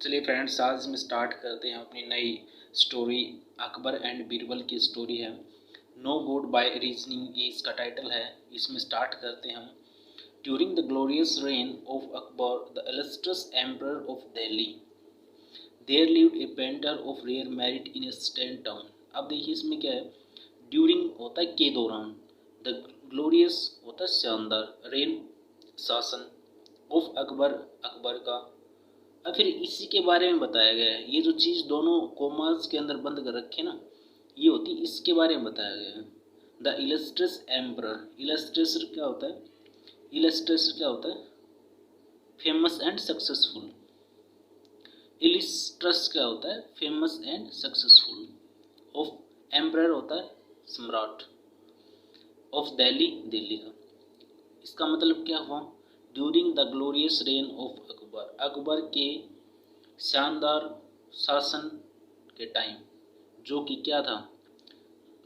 चलिए फ्रेंड्स, आज में स्टार्ट करते हैं अपनी नई स्टोरी। अकबर एंड बीरबल की स्टोरी है। नो गुड बाय रीजनिंग इसका टाइटल है। इसमें स्टार्ट करते हैं हम। During the glorious reign of Akbar the illustrious emperor of Delhi there lived a painter of rare merit in a stand town. अब देखिए इसमें क्या है। ड्यूरिंग होता है के दौरान, द ग्लोरियस होता है शानदार, रेन शासन, ऑफ अकबर अकबर का। अब फिर इसी के बारे में बताया गया है। ये जो चीज़ दोनों कॉमर्स के अंदर बंद कर रखे ना, ये होती इसके बारे में बताया गया है। द इलस्ट्रियस एम्परर, इलस्ट्रेसर क्या होता है? इलस्ट्रेसर क्या होता है? Famous and successful. इलिस्ट्रस क्या होता है? Famous and successful. Of emperor होता है सम्राट। ऑफ दिल्ली, दिल्ली का। इसका मतलब क्या हुआ? During the glorious reign of Akbar, Akbar के शानदार शासन के टाइम, जो कि क्या था?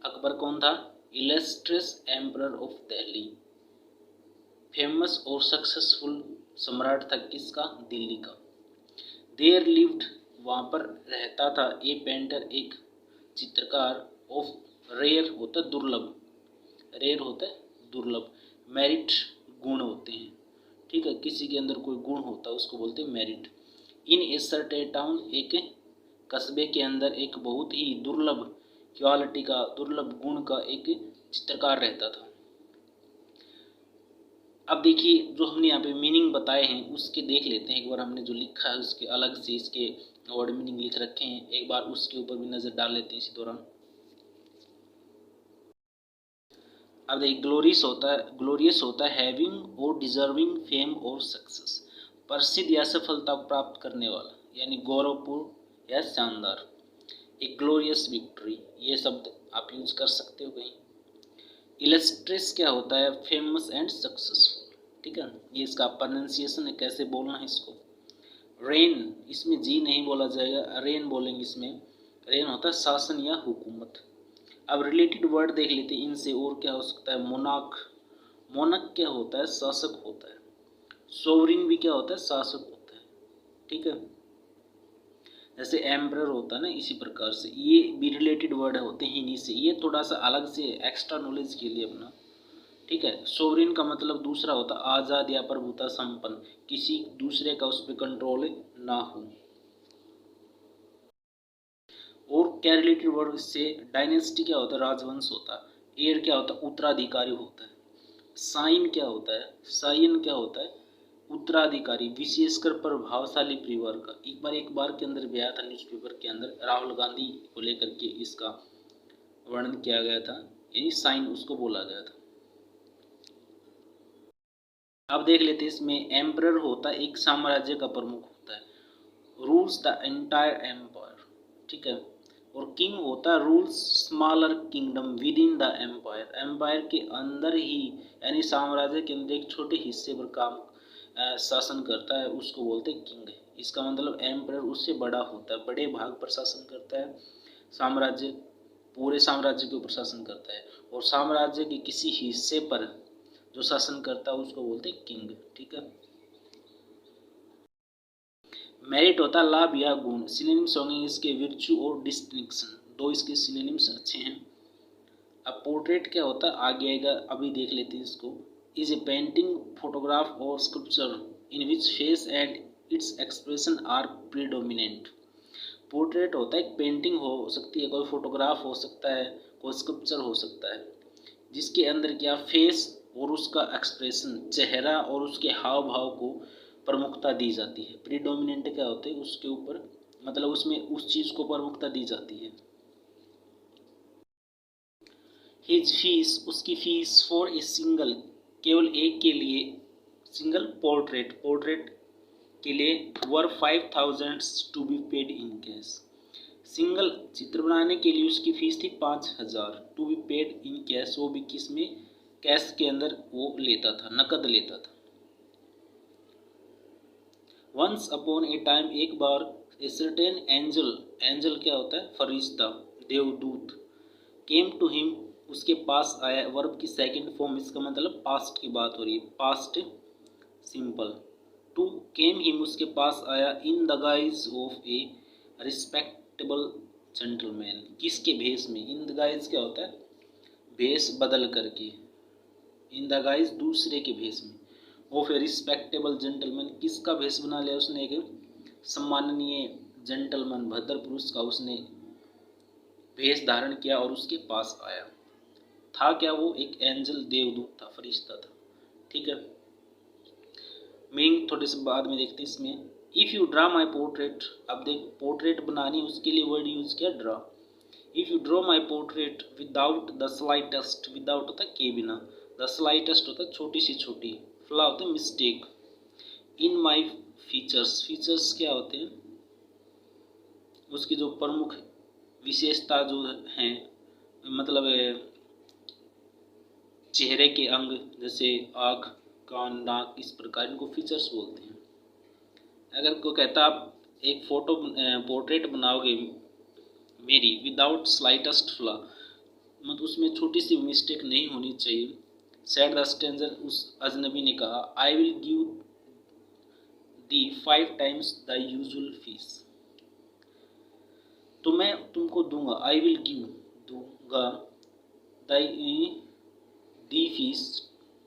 अकबर कौन था? Illustrious emperor of Delhi, famous और सक्सेसफुल सम्राट था किसका? दिल्ली का। देयर लिव्ड, वहाँ पर रहता था, ए पेंटर, एक चित्रकार, ऑफ रेयर होता है दुर्लभ, रेयर होता है दुर्लभ, मेरिट गुण होते हैं, ठीक है, किसी के अंदर कोई गुण होता है उसको बोलते हैं merit. In a certain town, एक कस्बे के अंदर एक बहुत ही दुर्लभ क्वालिटी का, दुर्लभ गुण का एक चित्रकार रहता था। अब देखिए जो हमने यहाँ पे मीनिंग बताए हैं उसके देख लेते हैं एक बार। हमने जो लिखा है उसके अलग से इसके वर्ड मीनिंग लिख रखे हैं, एक बार उसके ऊपर भी नज़र डाल लेते हैं इसी दौरान। अब देखिए ग्लोरियस होता है हैविंग और डिजर्विंग फेम और सक्सेस, प्रसिद्ध या सफलता प्राप्त करने वाला, यानी गौरवपूर्ण या शानदार। एक ग्लोरियस विक्ट्री, ये शब्द आप यूज कर सकते हो कहीं। इलस्ट्रेस क्या होता है? फेमस एंड सक्सेसफुल, ठीक है। ये इसका प्रोनाउंसिएशन है, कैसे बोलना है इसको। रेन, इसमें जी नहीं बोला जाएगा, रेन बोलेंगे इसमें। रेन होता है शासन या हुकूमत। अब रिलेटेड वर्ड देख लेते हैं इनसे, और क्या हो सकता है? मोनार्क, मोनक क्या होता है? शासक होता है। सोवरिन भी क्या होता है? शासक होता है, ठीक है। जैसे एम्परर होता है ना, इसी प्रकार से ये भी रिलेटेड वर्ड होते हैं इन्हीं से। ये थोड़ा सा अलग से एक्स्ट्रा नॉलेज के लिए अपना, ठीक है। सोवरिन का मतलब दूसरा होता है आज़ाद या प्रभुता संपन्न, किसी दूसरे का उस पर कंट्रोल ना हो। और क्या रिलेटेड वर्ड इससे? डायनेस्टी क्या होता है? राजवंश होता है। एयर क्या होता है? उत्तराधिकारी होता है। साइन क्या होता है? साइन क्या होता है? उत्तराधिकारी, विशेषकर प्रभावशाली परिवार का। एक बार के अंदर भी आया था न्यूज़पेपर के अंदर, राहुल गांधी को लेकर के इसका वर्णन किया गया था, यानी साइन उसको बोला गया था। अब देख लेते हैं इसमें। एम्परर होता है एक साम्राज्य का प्रमुख होता है, रूल्स द एंटायर एम्पायर, ठीक है। और किंग होता है rules smaller kingdom within the empire, empire के अंदर ही, यानी साम्राज्य के अंदर एक छोटे हिस्से पर काम शासन करता है, उसको बोलते हैं किंग। इसका मतलब एम्परर उससे बड़ा होता है, बड़े भाग पर शासन करता है, साम्राज्य, पूरे साम्राज्य के ऊपर शासन करता है। और साम्राज्य के किसी हिस्से पर जो शासन करता है उसको बोलते हैं किंग, ठीक है। मेरिट होता है लाभ या गुण। सिनोनिम्स होंगे इसके विर्चू और डिस्टिंक्शन, दो इसके सिनोनिम्स अच्छे हैं। अब पोर्ट्रेट क्या होता है आगे आएगा, अभी देख लेते हैं इसको। इज ए पेंटिंग, फोटोग्राफ और sculpture in which face and its expression are predominant. Portrait होता है एक पेंटिंग हो सकती है, कोई फोटोग्राफ हो सकता है, कोई स्कल्पचर हो सकता है, जिसके अंदर क्या फेस और उसका एक्सप्रेशन, चेहरा और उसके हाव भाव को प्रमुखता दी जाती है। प्रीडोमिनेंट क्या होते हैं? उसके ऊपर, मतलब उसमें उस चीज़ को प्रमुखता दी जाती है। हिज फीस, उसकी फीस, फॉर ए सिंगल, केवल एक के लिए, सिंगल पोर्ट्रेट, पोर्ट्रेट के लिए, were 5000 to be paid in cash. Single चित्र बनाने के लिए उसकी फीस थी 5000, to be paid in cash, वो भी किस में? कैश के अंदर वो लेता था, नकद लेता था। वंस अपॉन ए टाइम, एक बार, ए सर्टेन एंजल, एंजल क्या होता है? फरिश्ता, देवदूत, केम टू हिम, उसके पास आया। वर्ब की सेकंड फॉर्म, इसका मतलब पास्ट की बात हो रही है, past simple. To came him उसके पास आया in the guise of a respectable gentleman, किसके भेष में? इन द गाइज क्या होता है? भेष बदल करके, इन द गाइज दूसरे के भेष में, ऑफ ए रिस्पेक्टेबल जेंटलमैन, किसका भेष बना लिया उसने? एक सम्माननीय जेंटलमैन भद्र पुरुष का उसने भेष धारण किया और उसके पास आया। था क्या वो? एक एंजल, देवदूत था, फरिश्ता था। ठीक है, मीनिंग थोड़े से बाद में देखते हैं इसमें। If you draw my portrait, अब देख पोर्ट्रेट बनानी उसके लिए वर्ड यूज किया draw. If you draw my portrait without the slightest, without होता है के बिना, द स्लाइटेस्ट होता है छोटी सी छोटी, फ्ला होता है मिस्टेक, इन माई फीचर्स, फीचर्स क्या होते हैं? उसकी जो प्रमुख विशेषता जो हैं, मतलब चेहरे के अंग जैसे आँख, कान, नाक, इस प्रकार इनको फीचर्स बोलते हैं। अगर कोई कहता आप एक फोटो पोर्ट्रेट बनाओगे मेरी विदाउट स्लाइटेस्ट फ्लॉ, मतलब उसमें छोटी सी मिस्टेक नहीं होनी चाहिए। सेड द स्ट्रेंजर, उस अजनबी ने कहा, I will give the 5 times the usual fee, तो मैं तुमको दूंगा, आई विल गिव दूंगा, the fee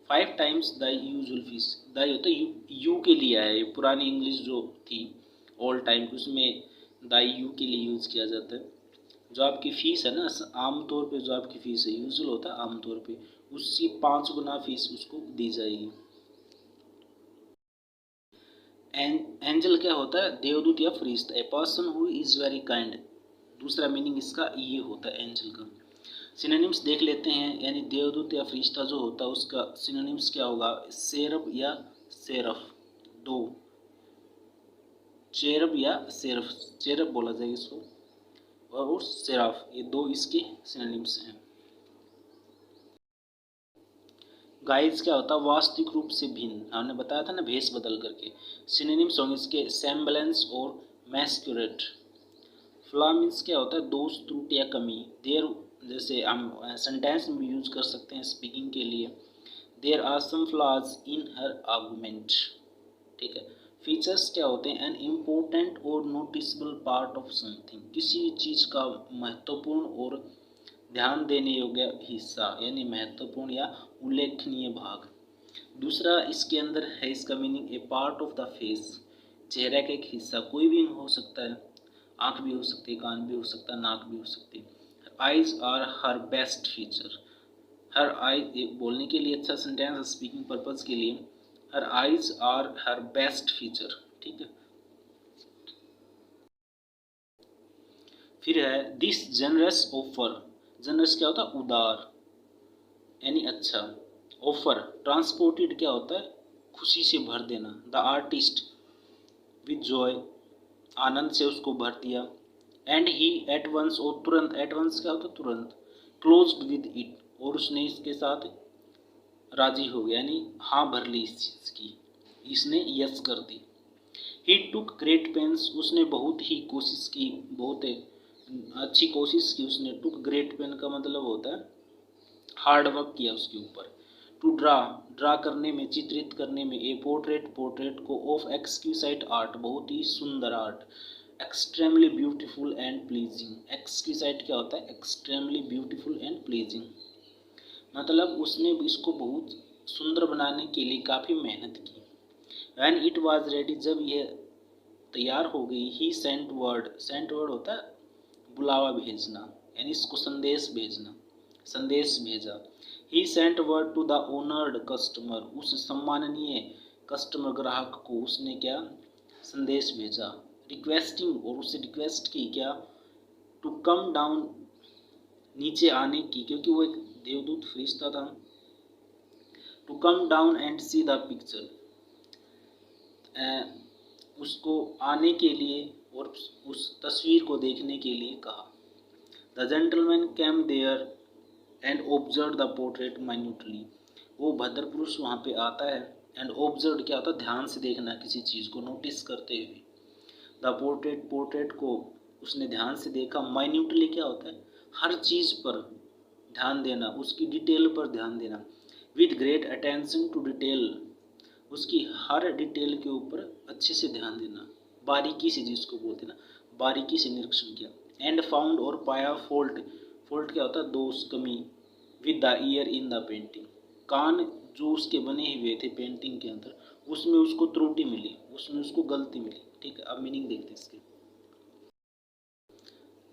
5 times the usual fee. The होता है यू के लिए है, पुरानी इंग्लिश जो थी ओल्ड टाइम की उसमें द यू के लिए यूज़ किया जाता है। जो आपकी फ़ीस है ना, आमतौर पे जो आपकी फ़ीस है यूजुअल होता है आमतौर पे, उसकी 5 गुना फीस उसको दी जाएगी। एंजल क्या होता है? देवदूत या फरिश्ता, a person who is very kind, दूसरा मीनिंग इसका ये होता है एंजल का। सिनोनिम्स देख लेते हैं, यानी देवदूत या फरिश्ता जो होता है उसका सिनोनिम्स क्या होगा? सेरब या सेरफ, दो, चेरब या सेरफ, चेरब बोला जाएगा इसको, और सेराफ, ये दो इसके सिनोनिम्स हैं। गाइज क्या होता है? वास्तविक रूप से भिन्न, हमने बताया था ना भेष बदल करके। सिनोनिम्स होंगे इसके सेम्बलेंस और मैस्कुरेट। फ्लॉ मीन्स क्या होता है? दोष, त्रुटि या कमी। देयर, जैसे हम सेंटेंस में भी यूज कर सकते हैं स्पीकिंग के लिए, there are some flaws in her argument. ठीक है, फीचर्स क्या होते हैं? एन इम्पोर्टेंट और नोटिसबल पार्ट ऑफ समथिंग, किसी चीज़ का महत्वपूर्ण और ध्यान देने योग्य हिस्सा, यानी महत्वपूर्ण या उल्लेखनीय भाग। दूसरा इसके अंदर है इसका meaning, A part of the face, चेहरे का एक हिस्सा, कोई भी हो सकता है, आँख भी हो सकती है, कान भी हो सकता है, नाक भी हो सकती है। Eyes are her best feature, her eye बोलने के लिए अच्छा सेंटेंस है स्पीकिंग पर्पज के लिए, her eyes are her best feature. ठीक है, फिर है दिस जनरस ऑफर, जनरस क्या होता है? उदार यानी अच्छा। ऑफर, ट्रांसपोर्टेड क्या होता है? खुशी से भर देना। द आर्टिस्ट विद जॉय, आनंद से उसको भर दिया। एंड ही एट वंस, और तुरंत, एट वंस क्या होता है? तुरंत। क्लोज्ड विद इट, और उसने इसके साथ राजी हो गया, यानी हाँ भर ली इस चीज़ की, इसने यस कर दी। ही टुक ग्रेट पेन्स, उसने बहुत ही कोशिश की, बहुत अच्छी कोशिश की उसने। टुक ग्रेट पेन का मतलब होता है हार्ड वर्क किया उसके ऊपर। टू ड्रा, ड्रा करने में, चित्रित करने में। ए पोर्ट्रेट, पोर्ट्रेट को। ऑफ एक्सक्यूसाइट आर्ट, बहुत ही सुंदर art. Extremely beautiful and pleasing, exquisite क्या होता है? एक्सट्रीमली ब्यूटीफुल एंड प्लीजिंग, मतलब उसने इसको बहुत सुंदर बनाने के लिए काफ़ी मेहनत की। वैन इट वॉज रेडी, जब यह तैयार हो गई, ही सेंट वर्ड, सेंट वर्ड होता है बुलावा भेजना, यानी इसको संदेश भेजना, संदेश भेजा। He sent word to the honoured customer, उस सम्माननीय कस्टमर ग्राहक को उसने क्या संदेश भेजा। रिक्वेस्टिंग, और उससे रिक्वेस्ट की क्या? टू कम डाउन, नीचे आने की, क्योंकि वो एक देवदूत फरिश्ता था। To come down and see the picture, उसको आने के लिए और उस तस्वीर को देखने के लिए कहा। The gentleman came there and observe the portrait minutely, वो भद्र पुरुष वहाँ पे आता है। एंड ऑब्जर्व क्या होता है? ध्यान से देखना, किसी चीज़ को नोटिस करते हुए। द पोर्ट्रेट, पोर्ट्रेट को उसने ध्यान से देखा। माइन्यूटली क्या होता है? हर चीज़ पर ध्यान देना, उसकी डिटेल पर ध्यान देना। With great attention to detail, उसकी हर डिटेल के ऊपर अच्छे से ध्यान देना, बारीकी से, जिसको बोलते हैं ना, बारीकी से निरीक्षण किया। एंड फाउंड और पाया फॉल्ट, फॉल्ट क्या होता है, दोष, कमी, with the ear in the painting, कान जो उसके बने हुए थे पेंटिंग के अंदर, उसमें उसको त्रुटि मिली, उसमें उसको गलती मिली। ठीक है, अब मीनिंग देखते हैं इसके।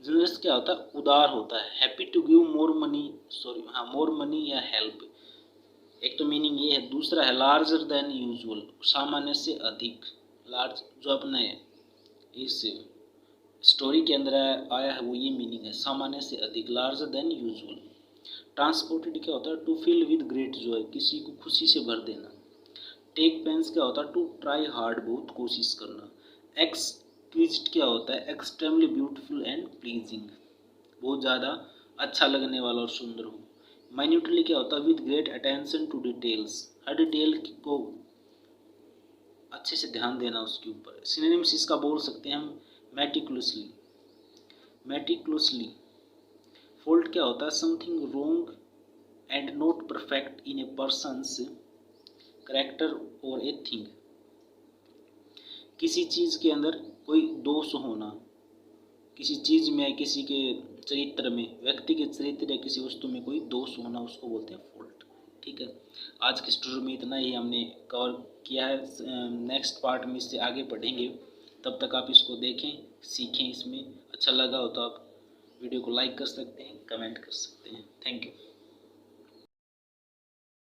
जनरस क्या होता है, उदार होता है। Happy to give more money, sorry हाँ, मोर मनी या हेल्प, एक तो मीनिंग ये है। दूसरा है लार्जर देन यूजुअल, सामान्य से अधिक। लार्ज जो अपने इस स्टोरी के अंदर आया है वो ये मीनिंग है, सामान्य से अधिक, लार्जर देन यूजुअल। ट्रांसपोर्टेड क्या होता है, to feel with great joy, किसी को खुशी से भर देना। टेक पेंस क्या होता है, टू ट्राई हार्ड, बहुत कोशिश करना। एक्सक्विजिट क्या होता है, एक्सट्रीमली ब्यूटीफुल एंड प्लीजिंग, बहुत ज़्यादा अच्छा लगने वाला और सुंदर हो। माइन्यूटली क्या होता है, with great attention to details, हर डिटेल को अच्छे से ध्यान देना उसके ऊपर। सिनोनिम्स इसका बोल सकते हैं हम, मेटिकुलसली, मेटिकुलसली। फॉल्ट क्या होता है, something wrong and not perfect in A persons character और ए थिंग, किसी चीज़ के अंदर कोई दोष होना, किसी चीज़ में, किसी के चरित्र में, व्यक्ति के चरित्र या किसी वस्तु में कोई दोष होना, उसको बोलते हैं फॉल्ट। ठीक है, आज की स्टोरी में इतना ही हमने कवर किया है। नेक्स्ट पार्ट में इससे आगे पढ़ेंगे, तब तक आप इसको देखें, सीखें। इसमें अच्छा लगा हो तो आप वीडियो को लाइक कर सकते हैं, कमेंट कर सकते हैं। Thank you.